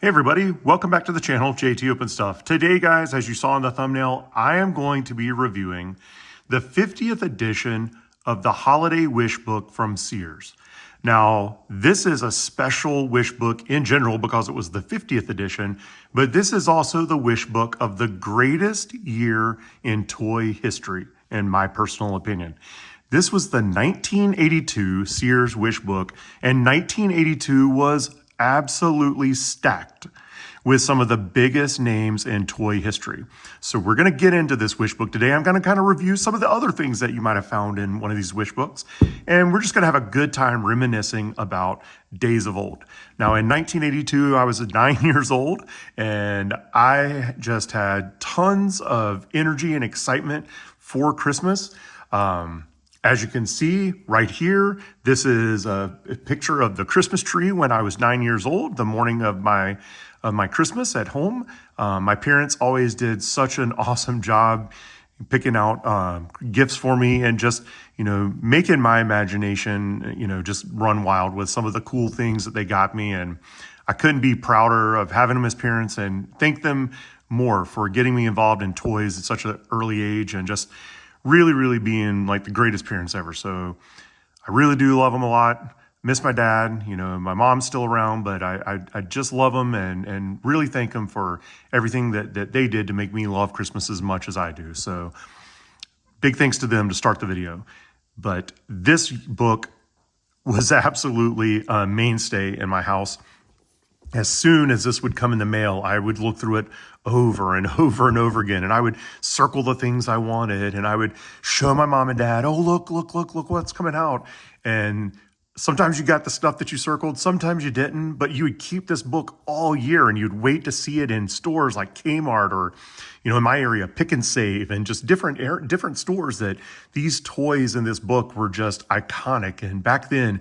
Hey everybody, welcome back to the channel, JT Open Stuff. Today guys, as you saw in the thumbnail, I am going to be reviewing the 50th edition of the Holiday Wish Book from Sears. Now, this is a special wish book in general because it was the 50th edition, but this is also the wish book of the greatest year in toy history, in my personal opinion. This was the 1982 Sears wish book, and 1982 was absolutely stacked with some of the biggest names in toy history. So we're going to get into this wish book today. I'm going to kind of review some of the other things that you might have found in one of these wish books. And we're just going to have a good time reminiscing about days of old. Now in 1982, I was 9 years old and I just had tons of energy and excitement for Christmas. As you can see right here, this is a picture of the Christmas tree when I was 9 years old, the morning of my Christmas at home. My parents always did such an awesome job picking out gifts for me and just, making my imagination, just run wild with some of the cool things that they got me. And I couldn't be prouder of having them as parents and thank them more for getting me involved in toys at such an early age and just really being like the greatest parents ever. So I really do love them a lot. Miss my dad, my mom's still around, but I just love them and really thank them for everything that they did to make me love Christmas as much as I do. So big thanks to them to start the video. But this book was absolutely a mainstay in my house. As soon as this would come in the mail, I would look through it over and over and over again. And I would circle the things I wanted. And I would show my mom and dad, oh, look what's coming out. And sometimes you got the stuff that you circled. Sometimes you didn't. But you would keep this book all year. And you'd wait to see it in stores like Kmart or, in my area, Pick and Save. And just different stores that these toys in this book were just iconic. And back then,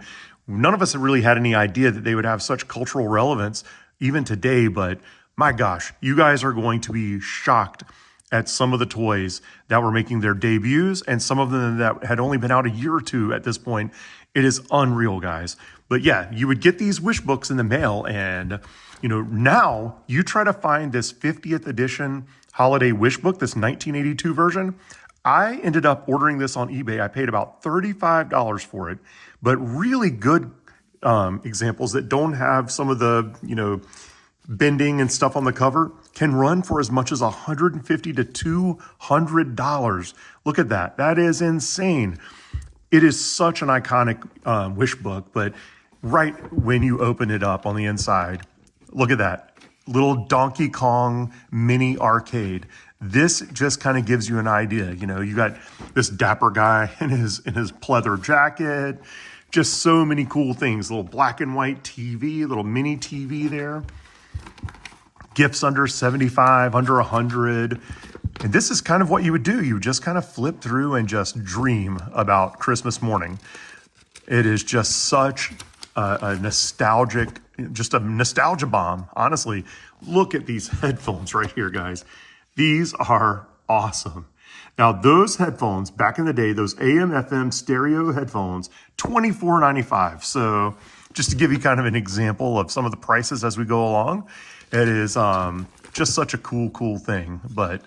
none of us really had any idea that they would have such cultural relevance even today, but my gosh, you guys are going to be shocked at some of the toys that were making their debuts and some of them that had only been out a year or two at this point. It is unreal, guys. But yeah, you would get these wish books in the mail and, now you try to find this 50th edition holiday wish book, this 1982 version. I ended up ordering this on eBay. I paid about $35 for it, but really good examples that don't have some of the, bending and stuff on the cover can run for as much as $150 to $200. Look at that. That is insane. It is such an iconic wish book, but right when you open it up on the inside, look at that. Little Donkey Kong mini arcade. This just kind of gives you an idea. You got this dapper guy in his pleather jacket, just so many cool things. Little black and white TV, little mini TV there. Gifts under 75, under 100. And this is kind of what you would do. You just kind of flip through and just dream about Christmas morning. It is just such a nostalgia bomb. Honestly, look at these headphones right here, guys. These are awesome. Now, those headphones, back in the day, those AM/FM stereo headphones, $24.95. So just to give you kind of an example of some of the prices as we go along, it is just such a cool thing. But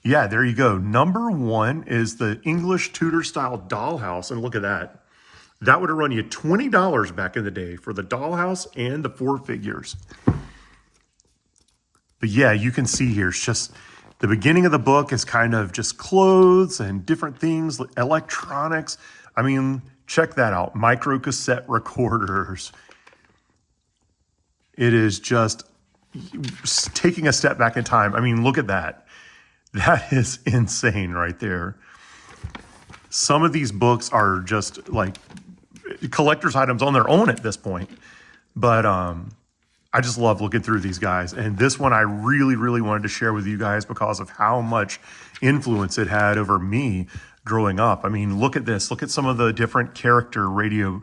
yeah, there you go. Number one is the English Tudor style dollhouse. And look at that. That would have run you $20 back in the day for the dollhouse and the four figures. But yeah, you can see here, it's just the beginning of the book is kind of just clothes and different things, electronics. I mean, check that out. Micro cassette recorders. It is just taking a step back in time. I mean, look at that. That is insane right there. Some of these books are just like collector's items on their own at this point. But I just love looking through these guys. And this one I really wanted to share with you guys because of how much influence it had over me growing up. I mean, look at this. Look at some of the different character record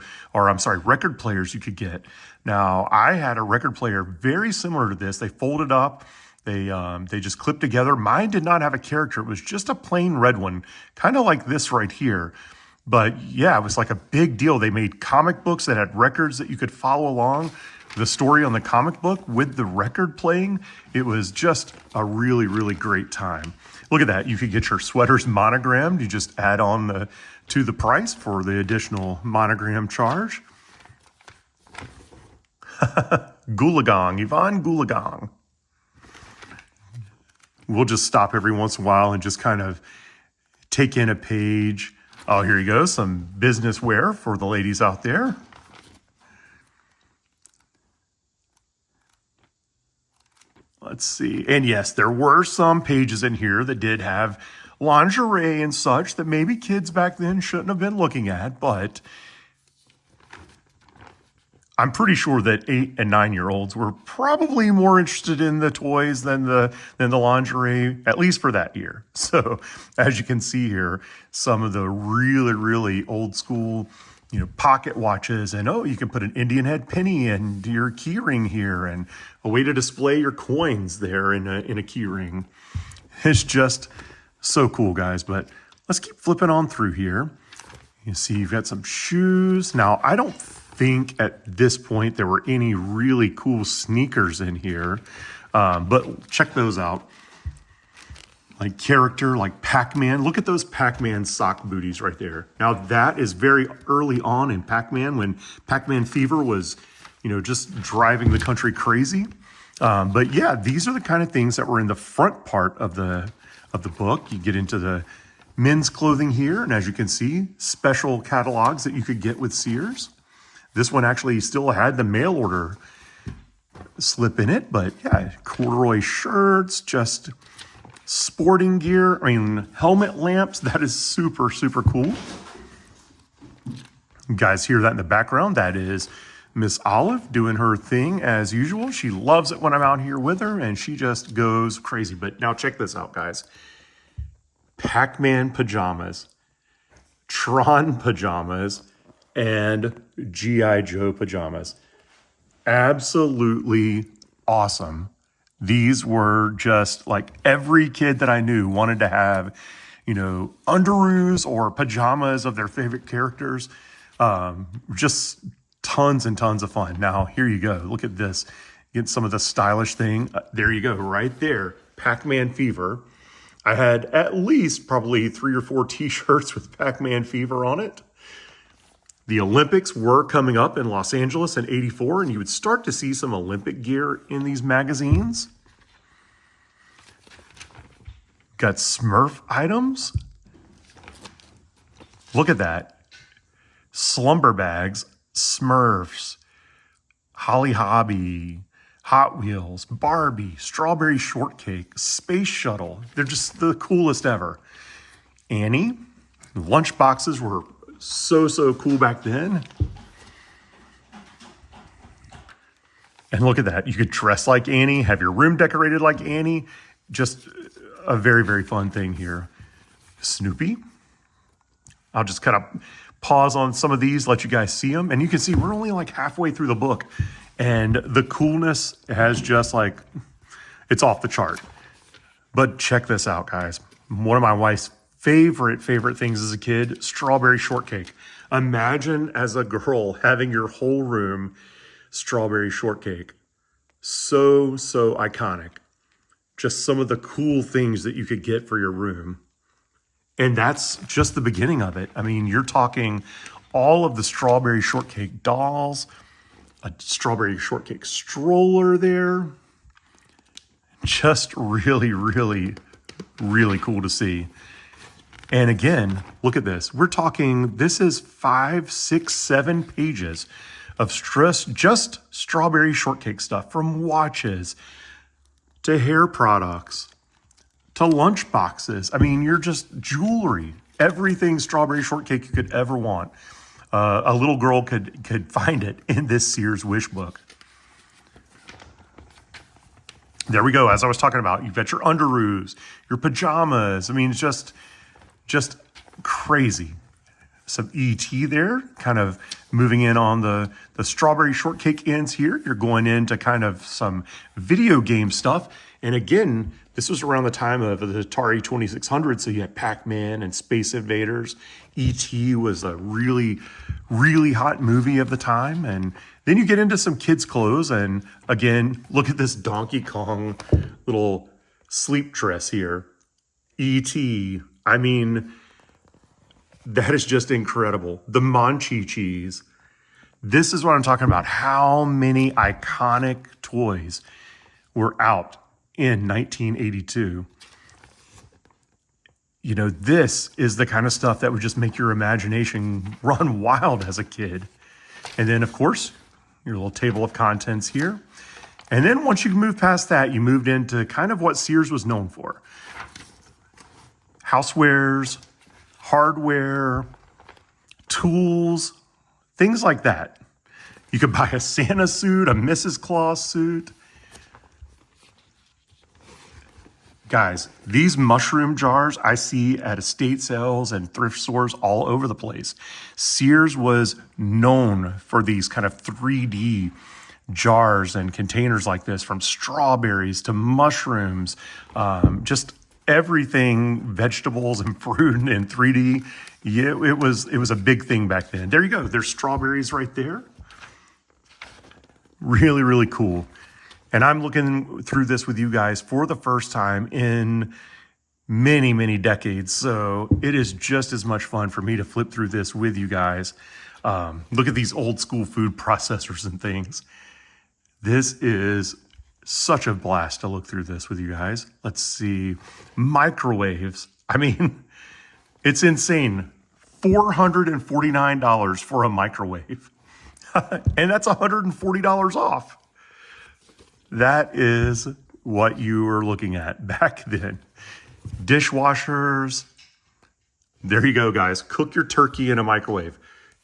players you could get. Now, I had a record player very similar to this. They folded up. They just clipped together. Mine did not have a character. It was just a plain red one, kind of like this right here. But yeah, it was like a big deal. They made comic books that had records that you could follow along. the story on the comic book with the record playing. It was just a really, really great time. Look at that. You could get your sweaters monogrammed. You just add on to the price for the additional monogram charge. Gulagong, Yvonne Gulagong. We'll just stop every once in a while and just kind of take in a page. Oh, here you go. Some business wear for the ladies out there. Let's see. And yes, there were some pages in here that did have lingerie and such that maybe kids back then shouldn't have been looking at, but I'm pretty sure that 8 and 9-year-olds were probably more interested in the toys than the lingerie, at least for that year. So as you can see here, some of the really, really old school, pocket watches, and you can put an Indian head penny into your key ring here, and a way to display your coins there in a key ring. It's just so cool, guys. But let's keep flipping on through here. You see you've got some shoes. Now, I don't think at this point there were any really cool sneakers in here, but check those out. Like character, like Pac-Man. Look at those Pac-Man sock booties right there. Now that is very early on in Pac-Man, when Pac-Man fever was, just driving the country crazy. But yeah, these are the kind of things that were in the front part of the book. You get into the men's clothing here, and as you can see, special catalogs that you could get with Sears. This one actually still had the mail order slip in it, but yeah, corduroy shirts, just sporting gear. Helmet lamps. That is super, super cool. You guys hear that in the background? That is Miss Olive doing her thing as usual. She loves it when I'm out here with her, and she just goes crazy. But now check this out, guys. Pac-Man pajamas, Tron pajamas, and G.I. Joe pajamas. Absolutely awesome. These were just like every kid that I knew wanted to have, underoos or pajamas of their favorite characters. Just tons and tons of fun. Now, here you go. Look at this. Get some of the stylish thing. There you go, right there. Pac-Man fever. I had at least probably 3 or 4 t-shirts with Pac-Man fever on it. The Olympics were coming up in Los Angeles in '84, and you would start to see some Olympic gear in these magazines. Got Smurf items. Look at that. Slumber bags, Smurfs, Holly Hobby, Hot Wheels, Barbie, Strawberry Shortcake, Space Shuttle. They're just the coolest ever. Annie. Lunch boxes were so cool back then. And look at that. You could dress like Annie, have your room decorated like Annie. Just a very, very fun thing here. Snoopy. I'll just kind of pause on some of these, let you guys see them. And you can see we're only like halfway through the book. And the coolness has just it's off the chart. But check this out, guys. One of my wife's favorite things as a kid, strawberry shortcake. Imagine as a girl having your whole room strawberry shortcake. So iconic. Just some of the cool things that you could get for your room. And that's just the beginning of it. You're talking all of the strawberry shortcake dolls, a strawberry shortcake stroller there. Just really, really, really cool to see. And again, look at this. We're talking, this is 5, 6, 7 pages of just strawberry shortcake stuff, from watches to hair products to lunch boxes. You're just jewelry, everything strawberry shortcake you could ever want. A little girl could find it in this Sears wish book. There we go. As I was talking about, you've got your underoos, your pajamas. It's just crazy. Some ET there, kind of moving in on the strawberry shortcake ends here. You're going into kind of some video game stuff. And again, This was around the time of the Atari 2600, so you had Pac-Man and Space Invaders. E.T. was a really, really hot movie of the time. And then you get into some kids' clothes, and again, look at this Donkey Kong little sleep dress here. E.T. I mean, that is just incredible. The Monchi-Chis. This is what I'm talking about. How many iconic toys were out in 1982? You know, this is the kind of stuff that would just make your imagination run wild as a kid. And then, of course, your little table of contents here. And then once you move past that, you moved into kind of what Sears was known for. Housewares, hardware, tools, things like that. You could buy a Santa suit, a Mrs. Claus suit. Guys, these mushroom jars I see at estate sales and thrift stores all over the place. Sears was known for these kind of 3D jars and containers like this, from strawberries to mushrooms, just everything, vegetables and fruit in 3D. Yeah, it was a big thing back then. There you go. There's strawberries right there. Really, really cool. And I'm looking through this with you guys for the first time in many, many decades. So it is just as much fun for me to flip through this with you guys. Look at these old school food processors and things. This is such a blast to look through this with you guys. Let's see. Microwaves. I mean, it's insane. $449 for a microwave. And that's $140 off. That is what you were looking at back then. Dishwashers. There you go, guys. Cook your turkey in a microwave.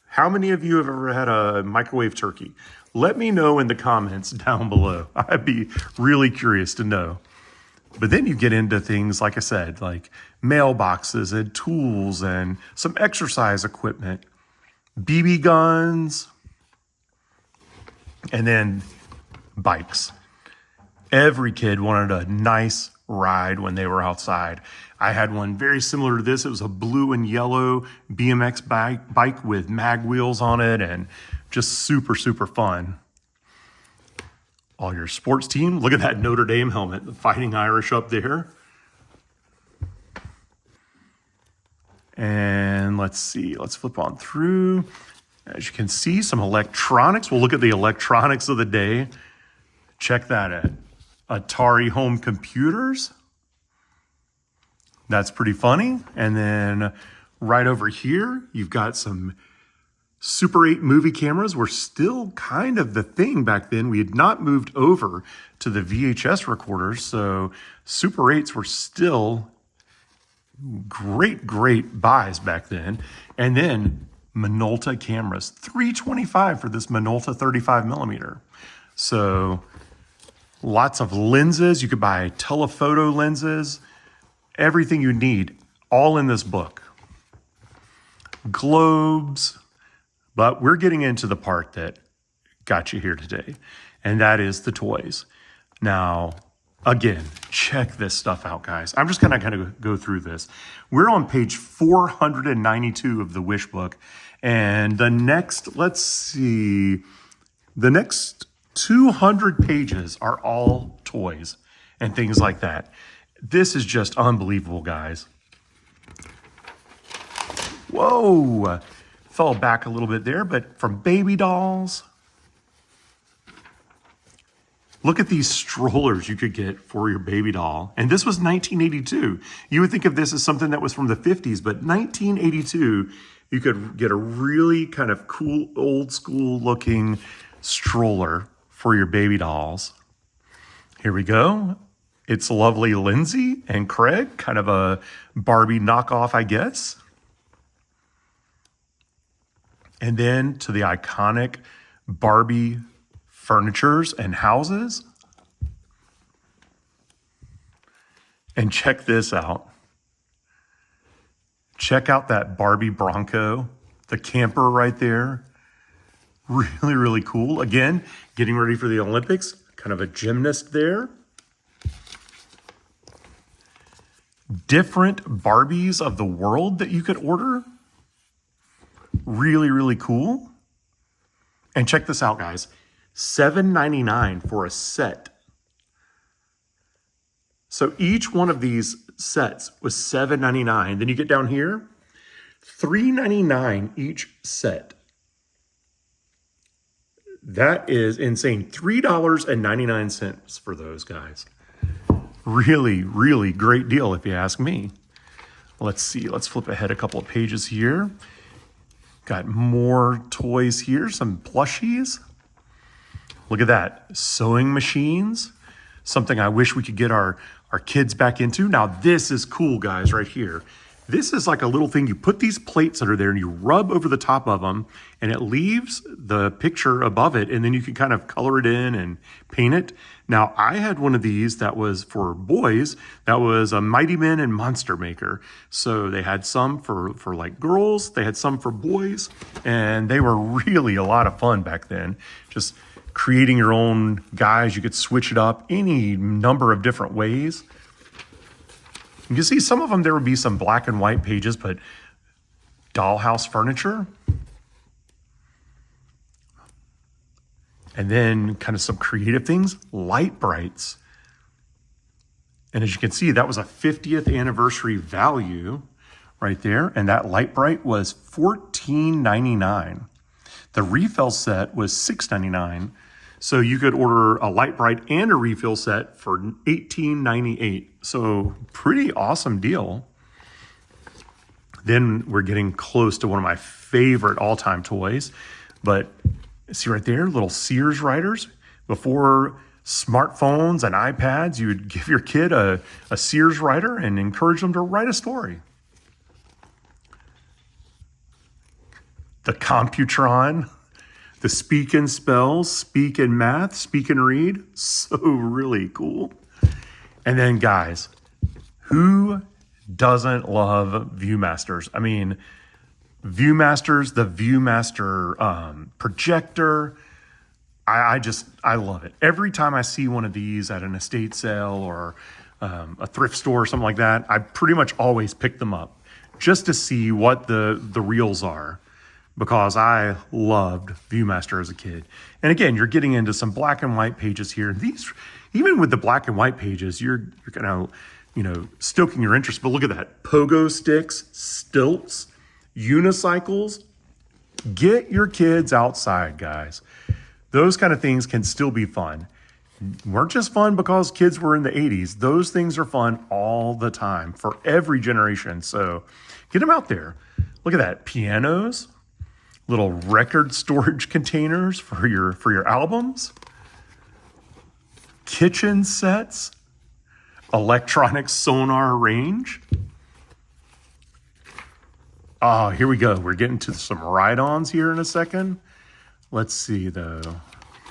How many of you have ever had a microwave turkey? Let me know in the comments down below. I'd be really curious to know. But then you get into things, like I said, like mailboxes and tools and some exercise equipment, BB guns, and then bikes. Every kid wanted a nice ride when they were outside. I had one very similar to this. It was a blue and yellow BMX bike with mag wheels on it, and just super, super fun. All your sports team. Look at that Notre Dame helmet, the Fighting Irish up there. And let's see, let's flip on through. As you can see, some electronics. We'll look at the electronics of the day. Check that out. Atari home computers. That's pretty funny. And then right over here, you've got some Super 8 movie cameras. Were still kind of the thing back then. We had not moved over to the VHS recorders, so Super 8s were still great buys back then. And then Minolta cameras, $325 for this Minolta 35 millimeter. So lots of lenses. You could buy telephoto lenses, everything you need, all in this book. Globes. But we're getting into the part that got you here today, and that is the toys. Now, again, check this stuff out, guys. I'm just gonna kind of go through this. We're on page 492 of the Wish book, and the next, let's see, the next 200 pages are all toys and things like that. This is just unbelievable, guys. Whoa, fell back a little bit there, but from baby dolls. Look at these strollers you could get for your baby doll. And this was 1982. You would think of this as something that was from the 50s, but 1982, you could get a really kind of cool, old school looking stroller for your baby dolls. Here we go. It's lovely Lindsay and Craig, kind of a Barbie knockoff, I guess. And then to the iconic Barbie furnitures and houses. And check this out. Check out that Barbie Bronco, the camper right there. Really, really cool. Again, getting ready for the Olympics, kind of a gymnast there. different Barbies of the world that you could order. Really, really cool. And check this out, guys. $7.99 for a set. So each one of these sets was $7.99. Then you get down here, $3.99 each set. That is insane. $3.99 for those guys. Really, really great deal if you ask me. Let's see. Let's flip ahead a couple of pages here. Got more toys here, some plushies. Look at that. Sewing machines. Something I wish we could get our kids back into. Now this is cool, guys, right here. This is like a little thing. You put these plates that are there and you rub over the top of them and it leaves the picture above it, and then you can kind of color it in and paint it. Now I had one of these that was for boys. That was a Mighty Men and Monster Maker. So they had some for like girls. They had some for boys, and they were really a lot of fun back then. Just creating your own guys. You could switch it up any number of different ways. You can see some of them, there would be some black and white pages, but dollhouse furniture. And then kind of some creative things, light brights. And as you can see, that was a 50th anniversary value right there. And that light bright was $14.99. The refill set was $6.99. So you could order a light bright and a refill set for $18.98. So pretty awesome deal. Then we're getting close to one of my favorite all-time toys. But see right there, little Sears writers. Before smartphones and iPads, you would give your kid a Sears writer and encourage them to write a story. The Computron. The speak and spell, speak and math, speak and read. So really cool. And then guys, who doesn't love Viewmasters? I mean, Viewmasters, the Viewmaster projector. I love it. Every time I see one of these at an estate sale or a thrift store or something like that, I pretty much always pick them up just to see what the reels are, because I loved Viewmaster as a kid. And again, you're getting into some black and white pages here. These, even with the black and white pages, you're kind of, stoking your interest. But look at that. Pogo sticks, stilts, unicycles. Get your kids outside, guys. Those kind of things can still be fun. Weren't just fun because kids were in the 80s. Those things are fun all the time for every generation. So get them out there. Look at that. Pianos. Little record storage containers for your albums, kitchen sets, electronic sonar range. Oh, here we go. We're getting to some ride-ons here in a second. Let's see though.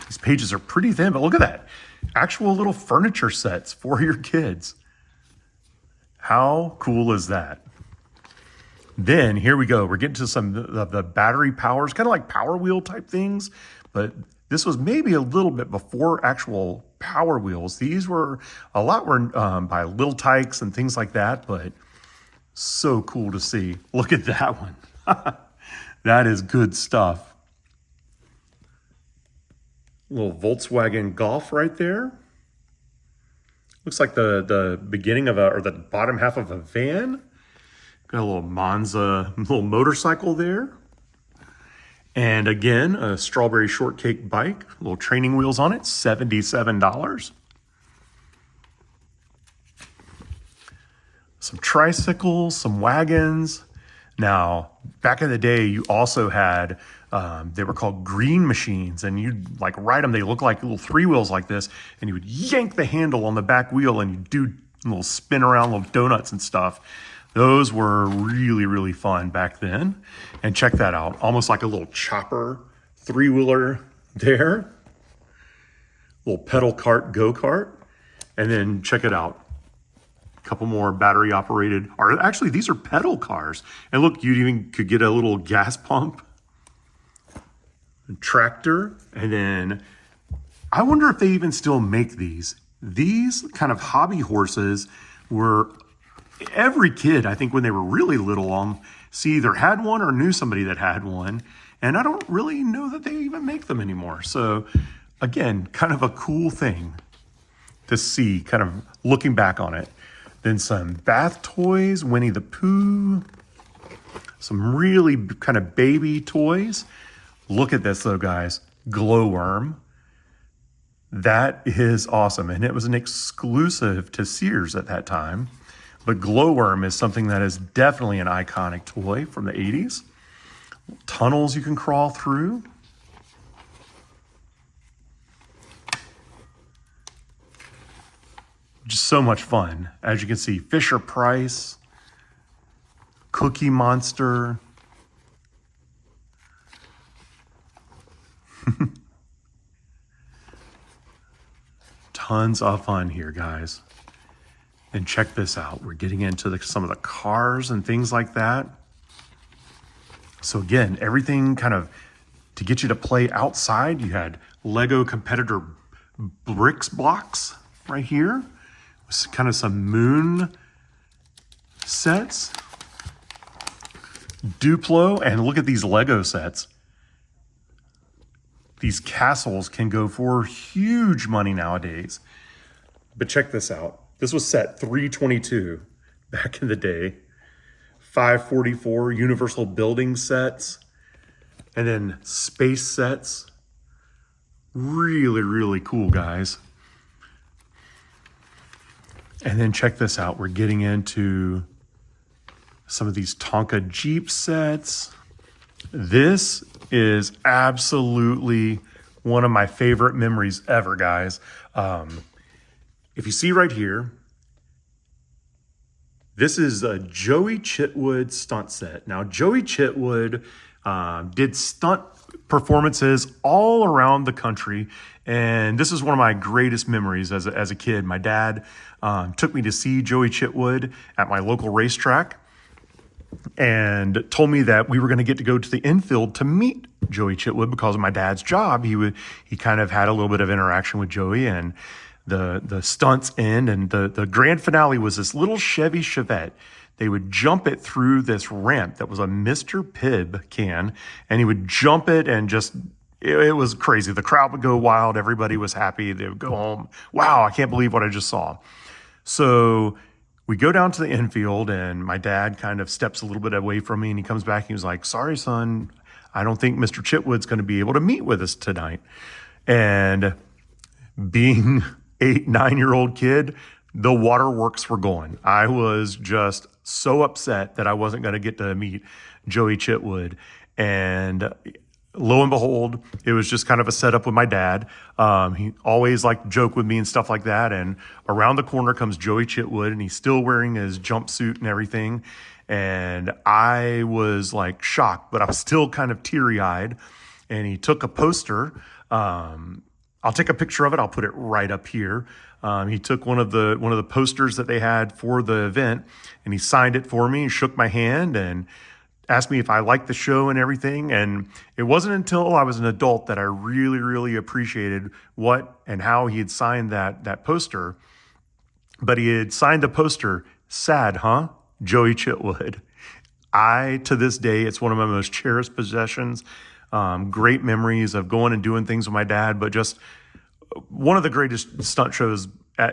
These pages are pretty thin, but look at that. Actual little furniture sets for your kids. How cool is that? Then here we go. We're getting to some of the battery powers, kind of like Power Wheel type things, but this was maybe a little bit before actual Power Wheels. These were a lot were by Little Tykes and things like that, but so cool to see. Look at that one. That is good stuff. Little Volkswagen Golf right there. Looks like the beginning of or the bottom half of a van. Got a little Monza, little motorcycle there. And again, a strawberry shortcake bike, little training wheels on it, $77. Some tricycles, some wagons. Now, back in the day, you also had, they were called green machines, and you'd like ride them. They look like little three wheels like this, and you would yank the handle on the back wheel and you do a little spin around, little donuts and stuff. Those were really, really fun back then. And check that out. Almost like a little chopper three-wheeler there. Little pedal cart go-kart. And then check it out. A couple more battery operated, or actually these are pedal cars. And look, you even could get a little gas pump, a tractor. And then I wonder if they even still make these. These kind of hobby horses were every kid, I think when they were really little, either had one or knew somebody that had one. And I don't really know that they even make them anymore. So again, kind of a cool thing to see, kind of looking back on it. Then some bath toys, Winnie the Pooh, some really kind of baby toys. Look at this though, guys, glowworm. That is awesome. And it was an exclusive to Sears at that time. But glowworm is something that is definitely an iconic toy from the 80s. Tunnels you can crawl through. Just so much fun. As you can see, Fisher Price, Cookie Monster. Tons of fun here, guys. And check this out. We're getting into some of the cars and things like that. So again, everything kind of to get you to play outside. You had Lego competitor bricks blocks right here. Kind of some moon sets. Duplo, and look at these Lego sets. These castles can go for huge money nowadays. But check this out. This was set 322 back in the day. 544 universal building sets. And then space sets. Really, really cool, guys. And then check this out. We're getting into some of these Tonka Jeep sets. This is absolutely one of my favorite memories ever, guys. If you see right here, this is a Joey Chitwood stunt set. Now, Joey Chitwood did stunt performances all around the country, and this is one of my greatest memories as a kid. My dad took me to see Joey Chitwood at my local racetrack and told me that we were going to get to go to the infield to meet Joey Chitwood because of my dad's job. He kind of had a little bit of interaction with Joey, and the stunts end, and the grand finale was this little Chevy Chevette. They would jump it through this ramp that was a Mr. Pibb can, and he would jump it, and it was crazy. The crowd would go wild. Everybody was happy. They would go home. Wow, I can't believe what I just saw. So we go down to the infield, and my dad kind of steps a little bit away from me, and he comes back and he was like, "Sorry, son, I don't think Mr. Chitwood's going to be able to meet with us tonight." And being 8-9-year-old kid, the waterworks were going. I was just so upset that I wasn't going to get to meet Joey Chitwood. And lo and behold, it was just kind of a setup with my dad. He always liked to joke with me and stuff like that. And around the corner comes Joey Chitwood, and he's still wearing his jumpsuit and everything. And I was like shocked, but I was still kind of teary-eyed. And he took a poster. I'll take a picture of it. I'll put it right up here. He took one of the posters that they had for the event, and he signed it for me and shook my hand and asked me if I liked the show and everything. And it wasn't until I was an adult that I really, really appreciated what and how he had signed that poster. But he had signed the poster, "Sad, huh? Joey Chitwood." To this day, it's one of my most cherished possessions. Great memories of going and doing things with my dad, but just one of the greatest stunt shows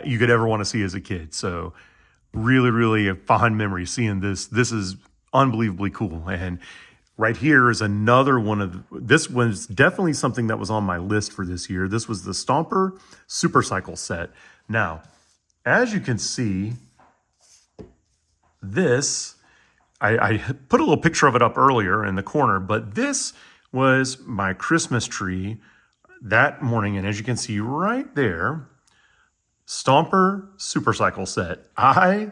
you could ever want to see as a kid. So really, really a fond memory seeing this. This is unbelievably cool. And right here is another this was definitely something that was on my list for this year. This was the Stomper Supercycle set. Now, as you can see, this, I put a little picture of it up earlier in the corner, but this was my Christmas tree that morning. And as you can see right there, Stomper Supercycle set. I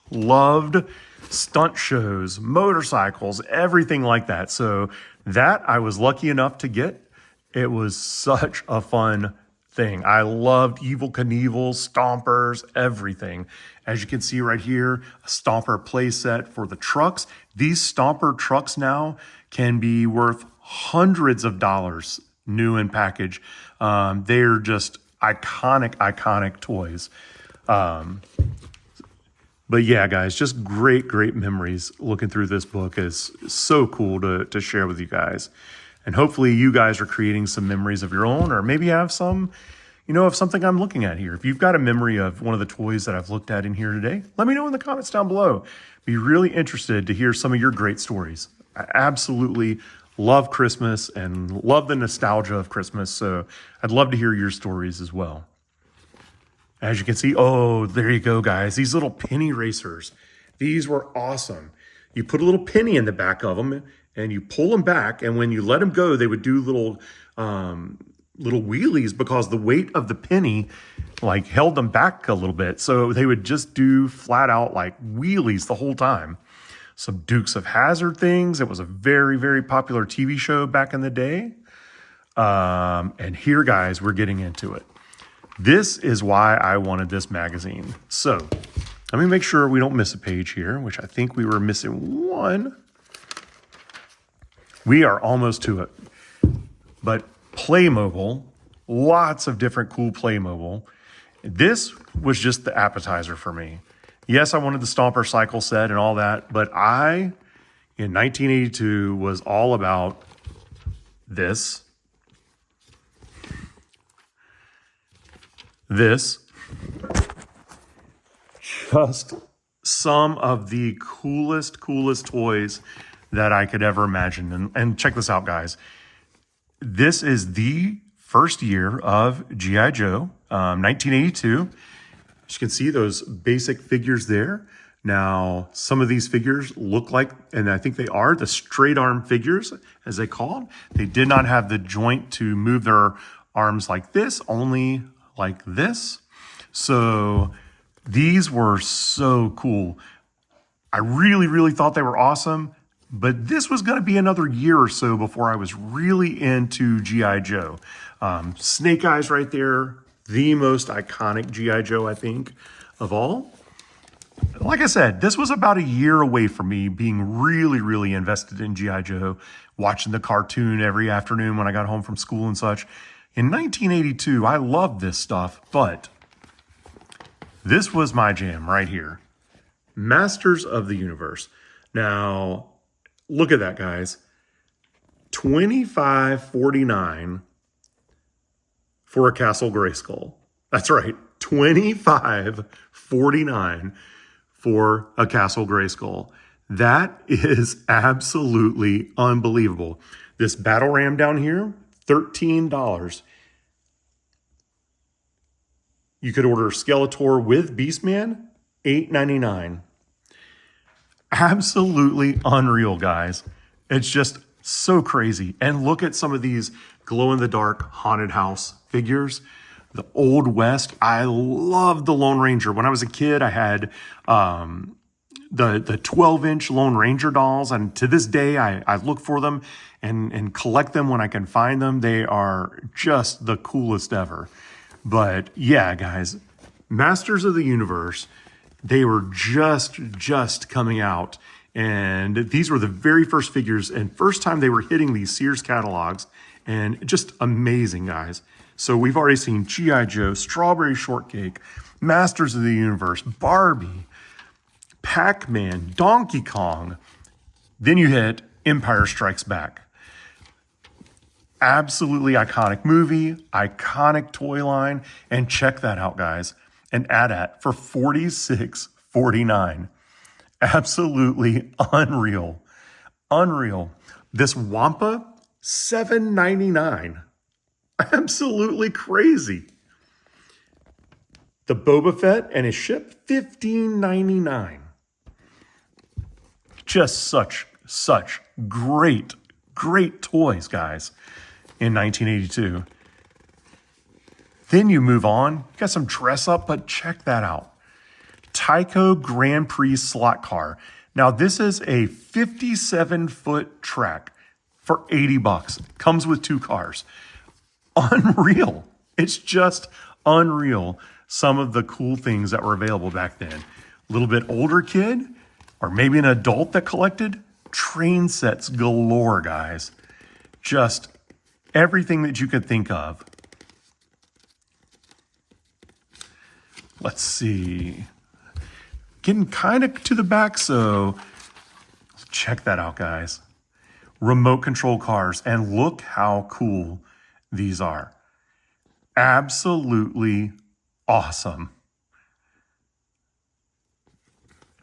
loved stunt shows, motorcycles, everything like that. So that I was lucky enough to get. It was such a fun thing. I loved Evel Knievel, Stompers, everything. As you can see right here, a Stomper play set for the trucks. These Stomper trucks now can be worth hundreds of dollars new in package. They're just iconic toys. But yeah, guys, just great memories looking through this book. Is so cool to share with you guys. And hopefully you guys are creating some memories of your own, or maybe you have some, of something I'm looking at here. If you've got a memory of one of the toys that I've looked at in here today, let me know in the comments down below. Be really interested to hear some of your great stories. I absolutely love Christmas and love the nostalgia of Christmas. So I'd love to hear your stories as well. As you can see, oh, there you go, guys. These little penny racers. These were awesome. You put a little penny in the back of them and you pull them back. And when you let them go, they would do little wheelies because the weight of the penny like held them back a little bit. So they would just do flat out like wheelies the whole time. Some Dukes of Hazzard things. It was a very popular TV show back in the day. And here, guys, we're getting into it. This is why I wanted this magazine. So let me make sure we don't miss a page here, which I think we were missing one. We are almost to it. But Playmobil, lots of different cool Playmobil. This was just the appetizer for me. Yes, I wanted the Stomper Cycle set and all that, but I, in 1982, was all about this. Just some of the coolest toys that I could ever imagine. And check this out, guys. This is the first year of G.I. Joe, 1982. As you can see those basic figures there. Now, some of these figures look like, and I think they are, the straight arm figures, as they call them. They did not have the joint to move their arms like this, only like this. So these were so cool. I really thought they were awesome, but this was going to be another year or so before I was really into G.I. Joe. Snake Eyes right there, the most iconic G.I. Joe, I think, of all. Like I said, this was about a year away from me being really invested in G.I. Joe, watching the cartoon every afternoon when I got home from school and such. In 1982, I loved this stuff, but this was my jam right here. Masters of the Universe. Now, look at that, guys. $25.49 for a Castle Grayskull. That's right, $25.49 for a Castle Grayskull. That is absolutely unbelievable. This battle ram down here, $13. You could order Skeletor with Beastman, $8.99. Absolutely unreal, guys. It's just so crazy. And look at some of these glow-in-the-dark haunted house figures. The Old West. I love the Lone Ranger. When I was a kid, I had the 12-inch Lone Ranger dolls, and to this day, I look for them and collect them when I can find them. They are just the coolest ever. But yeah, guys, Masters of the Universe, they were just coming out. And these were the very first figures and first time they were hitting these Sears catalogs. And just amazing, guys. So we've already seen G.I. Joe, Strawberry Shortcake, Masters of the Universe, Barbie, Pac-Man, Donkey Kong. Then you hit Empire Strikes Back. Absolutely iconic movie, iconic toy line. And check that out, guys. An AT-AT for $46.49. Absolutely unreal. Unreal. This Wampa, $7.99. Absolutely crazy. The Boba Fett and his ship, $15.99. Just such great toys, guys, in 1982. Then you move on. You got some dress up, but check that out. Tyco Grand Prix slot car. Now, this is a 57-foot track for $80. Comes with 2 cars. Unreal. It's just unreal. Some of the cool things that were available back then. A little bit older kid, or maybe an adult that collected, train sets galore, guys. Just everything that you could think of. Let's see. getting kind of to the back, so check that out, guys. Remote control cars, and look how cool these are. Absolutely awesome.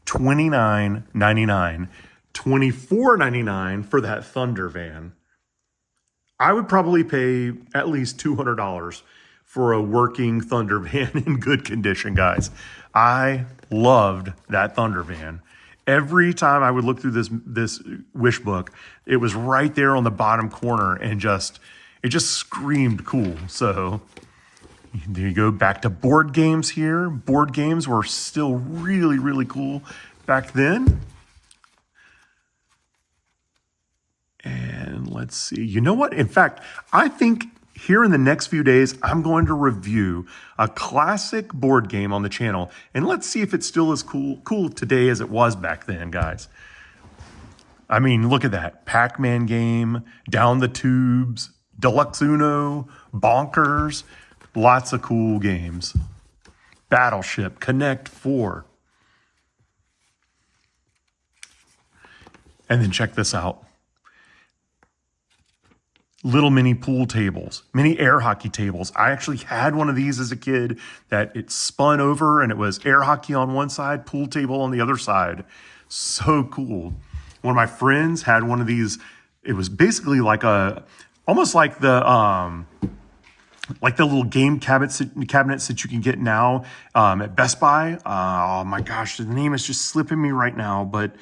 $29.99, $24.99 for that Thunder van. I would probably pay at least $200 for a working Thunder van in good condition, guys. I loved that Thunder van. Every time I would look through this wish book, it was right there on the bottom corner, and it just screamed cool. So there you go. Back to board games here. Board games were still really, really cool back then. And let's see. You know what? In fact, I think here in the next few days, I'm going to review a classic board game on the channel, and let's see if it's still as cool today as it was back then, guys. I mean, look at that. Pac-Man game, Down the Tubes, Deluxe Uno, Bonkers, lots of cool games. Battleship, Connect 4. And then check this out. Little mini pool tables, mini air hockey tables. I actually had one of these as a kid that it spun over, and it was air hockey on one side, pool table on the other side. So cool. One of my friends had one of these. It was basically like almost like the little game cabinets that you can get now at Best Buy. Oh my gosh, the name is just slipping me right now, but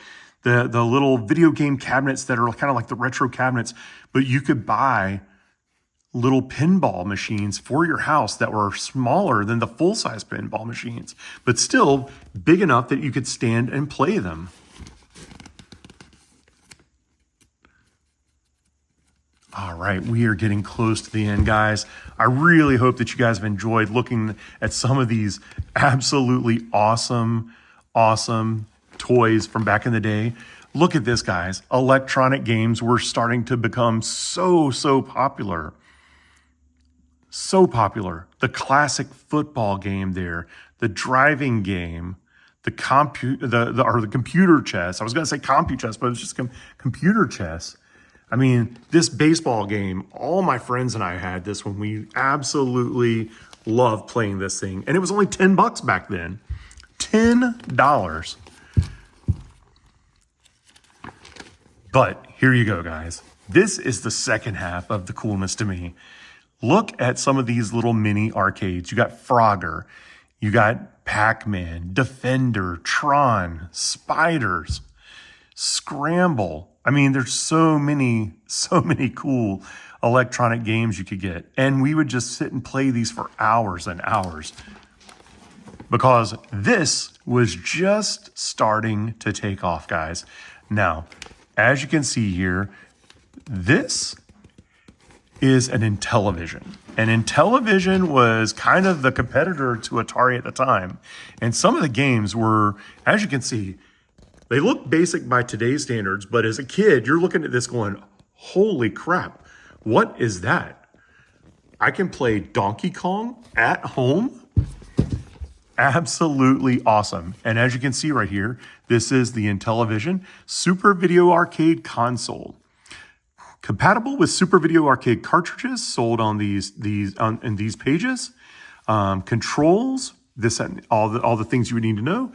the little video game cabinets that are kind of like the retro cabinets, but you could buy little pinball machines for your house that were smaller than the full-size pinball machines, but still big enough that you could stand and play them. All right, we are getting close to the end, guys. I really hope that you guys have enjoyed looking at some of these absolutely awesome toys from back in the day. Look at this, guys. Electronic games were starting to become so popular. So popular. The classic football game there, the driving game, the computer chess. I was going to say CompuChess, but it was just computer chess. I mean, this baseball game, all my friends and I had this when we absolutely loved playing this thing. And it was only $10 back then. $10. But here you go, guys. This is the second half of the coolness to me. Look at some of these little mini arcades. You got Frogger, you got Pac-Man, Defender, Tron, Spiders, Scramble. I mean, there's so many cool electronic games you could get. And we would just sit and play these for hours and hours, because this was just starting to take off, guys. Now, as you can see here, this is an Intellivision. And Intellivision was kind of the competitor to Atari at the time. And some of the games were, as you can see, they look basic by today's standards, but as a kid, you're looking at this going, holy crap, what is that? I can play Donkey Kong at home? Absolutely awesome. And as you can see right here, this is the Intellivision Super Video Arcade Console. Compatible with Super Video Arcade cartridges sold on in these pages. Controls, this and all the things you would need to know.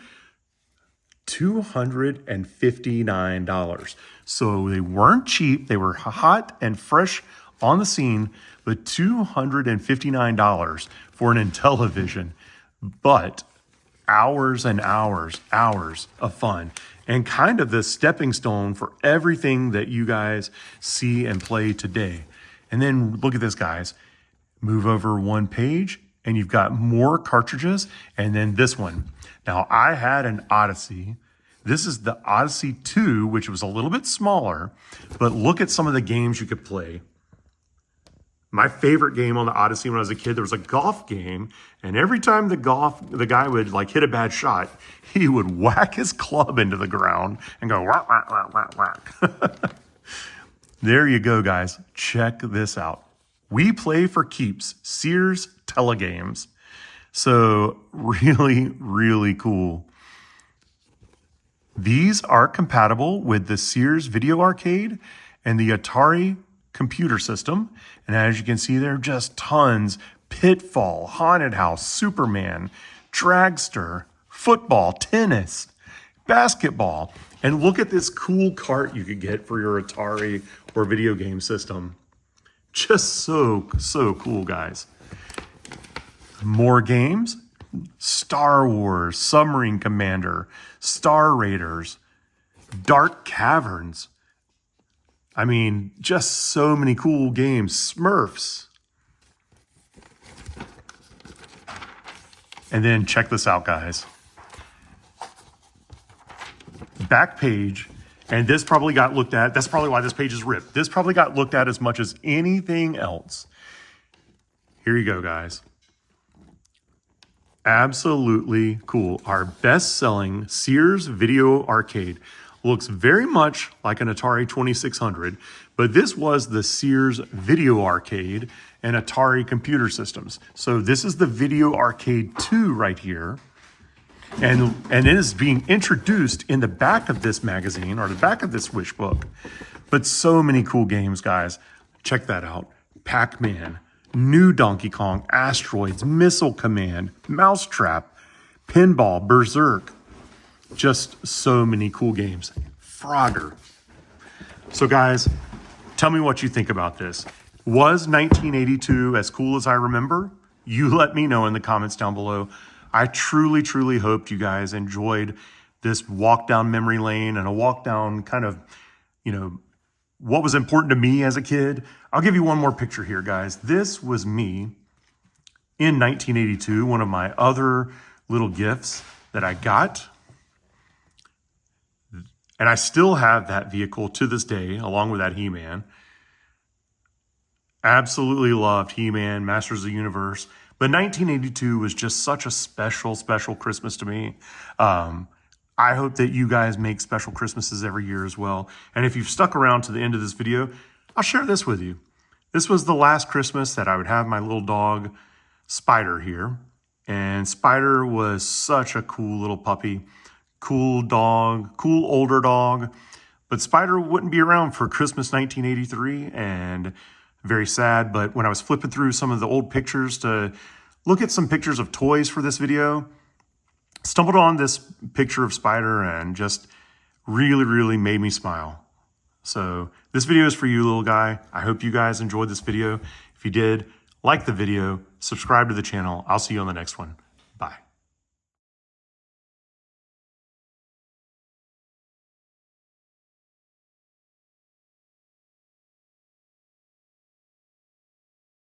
$259. So they weren't cheap. They were hot and fresh on the scene, but $259 for an Intellivision. But hours and hours of fun, and kind of the stepping stone for everything that you guys see and play today. And then look at this, guys. Move over one page and you've got more cartridges, and then this one. Now, I had an Odyssey. This is the Odyssey 2, which was a little bit smaller, but look at some of the games you could play. My favorite game on the Odyssey when I was a kid, there was a golf game, and every time the guy would like hit a bad shot, he would whack his club into the ground and go whack, whack, whack, whack, whack. There you go, guys. Check this out. We play for keeps, Sears Telegames. So really, really cool. These are compatible with the Sears Video Arcade and the Atari computer system. And as you can see, there are just tons. Pitfall, Haunted House, Superman, Dragster, football, tennis, basketball. And look at this cool cart you could get for your Atari or video game system. Just so cool, guys. More games. Star Wars, Submarine Commander, Star Raiders, Dark Caverns. I mean, just so many cool games. Smurfs. And then check this out, guys. Back page, and this probably got looked at. That's probably why this page is ripped. This probably got looked at as much as anything else. Here you go, guys. Absolutely cool. Our best-selling Sears Video Arcade looks very much like an Atari 2600, but this was the Sears Video Arcade and Atari computer systems. So this is the Video Arcade 2 right here. And it is being introduced in the back of this magazine or the back of this wish book. But so many cool games, guys. Check that out. Pac-Man, New Donkey Kong, Asteroids, Missile Command, Mousetrap, Pinball, Berserk. Just so many cool games. Frogger. So guys, tell me what you think about this. Was 1982 as cool as I remember? You let me know in the comments down below. I truly hoped you guys enjoyed this walk down memory lane and a walk down kind of, what was important to me as a kid. I'll give you one more picture here, guys. This was me in 1982, one of my other little gifts that I got. And I still have that vehicle to this day, along with that He-Man. Absolutely loved He-Man, Masters of the Universe. But 1982 was just such a special Christmas to me. I hope that you guys make special Christmases every year as well. And if you've stuck around to the end of this video, I'll share this with you. This was the last Christmas that I would have my little dog, Spider, here. And Spider was such a cool little puppy. Cool dog, cool older dog. But Spider wouldn't be around for Christmas 1983, and very sad. But when I was flipping through some of the old pictures to look at some pictures of toys for this video, stumbled on this picture of Spider and just really made me smile. So this video is for you, little guy. I hope you guys enjoyed this video. If you did, like the video, subscribe to the channel. I'll see you on the next one.